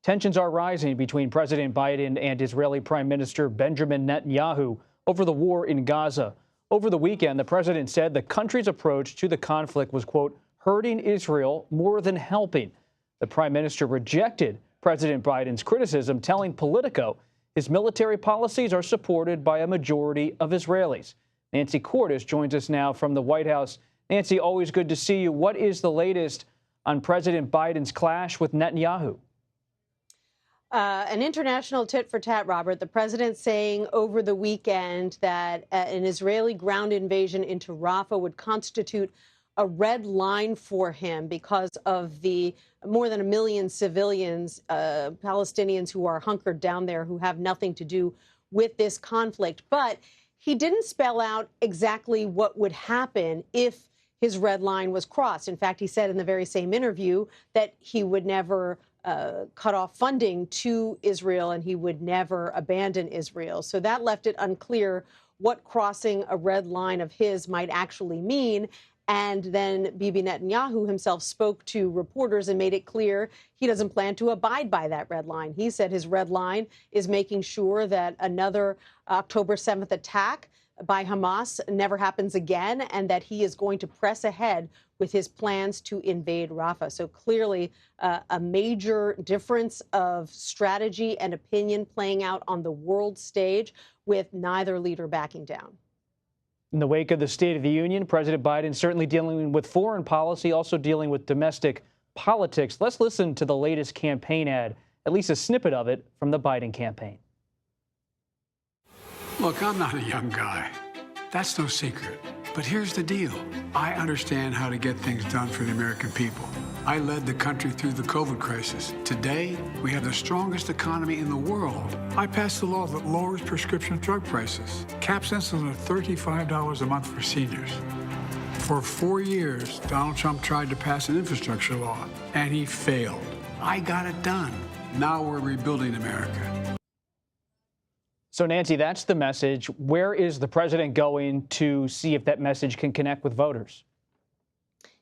Tensions are rising between President Biden and Israeli Prime Minister Benjamin Netanyahu over the war in Gaza. Over the weekend, the president said the country's approach to the conflict was, quote, hurting Israel more than helping. The prime minister rejected President Biden's criticism, telling Politico his military policies are supported by a majority of Israelis. Nancy Cordes joins us now from the White House. Nancy, always good to see you. What is the latest on President Biden's clash with Netanyahu? An international tit for tat, Robert. The president saying over the weekend that an Israeli ground invasion into Rafah would constitute a red line for him because of the more than 1 million civilians, Palestinians who are hunkered down there, who have nothing to do with this conflict. But he didn't spell out exactly what would happen if his red line was crossed. In fact, he said in the very same interview that he would never cut off funding to Israel and he would never abandon Israel. So that left it unclear what crossing a red line of his might actually mean. And then Bibi Netanyahu himself spoke to reporters and made it clear he doesn't plan to abide by that red line. He said his red line is making sure that another October 7th attack by Hamas never happens again, and that he is going to press ahead with his plans to invade Rafah. So clearly a major difference of strategy and opinion playing out on the world stage, with neither leader backing down. In the wake of the State of the Union, President Biden certainly dealing with foreign policy, also dealing with domestic politics. Let's listen to the latest campaign ad, at least a snippet of it from the Biden campaign. Look, I'm not a young guy. That's no secret. But here's the deal. I understand how to get things done for the American people. I led the country through the COVID crisis. Today, we have the strongest economy in the world. I passed a law that lowers prescription drug prices, caps insulin at $35 a month for seniors. For 4 years, Donald Trump tried to pass an infrastructure law, and he failed. I got it done. Now we're rebuilding America. So, Nancy, that's the message. Where is the president going to see if that message can connect with voters?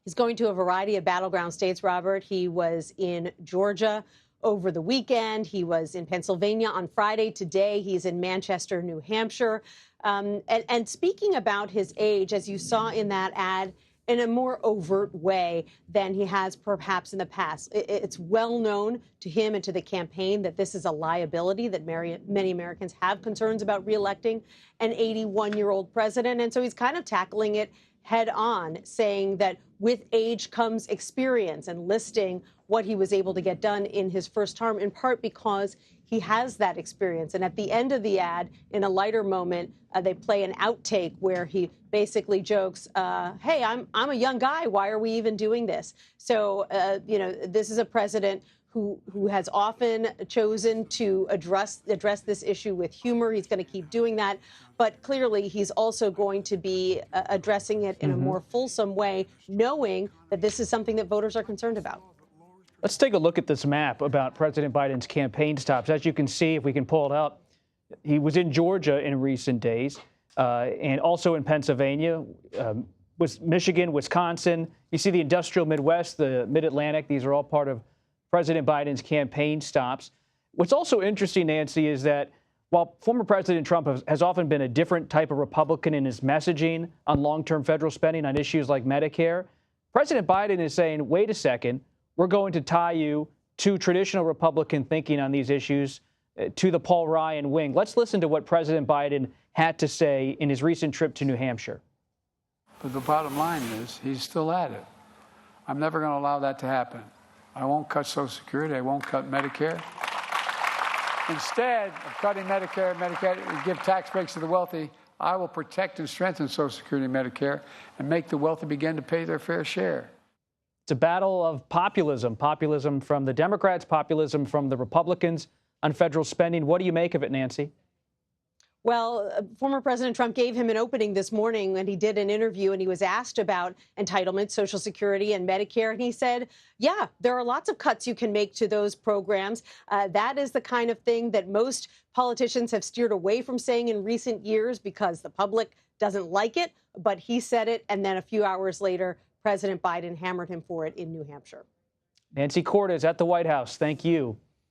He's going to a variety of battleground states, Robert. He was in Georgia over the weekend. He was in Pennsylvania on Friday. Today, he's in Manchester, New Hampshire. And speaking about his age, as you saw in that ad, in a more overt way than he has perhaps in the past. It's well known to him and to the campaign that this is a liability, that many Americans have concerns about reelecting an 81-year-old president. And so he's kind of tackling it head on, saying that with age comes experience, and listing what he was able to get done in his first term, in part because he has that experience. And at the end of the ad, in a lighter moment, they play an outtake where he basically jokes, hey, I'm a young guy. Why are we even doing this? So, this is a president who has often chosen to address this issue with humor. He's going to keep doing that. But clearly, he's also going to be addressing it in a more fulsome way, knowing that this is something that voters are concerned about. Let's take a look at this map about President Biden's campaign stops. As you can see, if we can pull it up, he was in Georgia in recent days and also in Pennsylvania, Michigan, Wisconsin. You see the industrial Midwest, the Mid-Atlantic. These are all part of President Biden's campaign stops. What's also interesting, Nancy, is that while former President Trump has often been a different type of Republican in his messaging on long-term federal spending on issues like Medicare, President Biden is saying, wait a second, we're going to tie you to traditional Republican thinking on these issues, to the Paul Ryan wing. Let's listen to what President Biden had to say in his recent trip to New Hampshire. But the bottom line is he's still at it. I'm never going to allow that to happen. I won't cut Social Security. I won't cut Medicare. Instead of cutting Medicare and give tax breaks to the wealthy, I will protect and strengthen Social Security and Medicare and make the wealthy begin to pay their fair share. It's a battle of populism from the Democrats, populism from the Republicans on federal spending. What do you make of it, Nancy? Well, former President Trump gave him an opening this morning when he did an interview, and he was asked about entitlements, Social Security and Medicare. And he said, yeah, there are lots of cuts you can make to those programs. That is the kind of thing that most politicians have steered away from saying in recent years because the public doesn't like it. But he said it, and then a few hours later, President Biden hammered him for it in New Hampshire. Nancy Cordes at the White House. Thank you.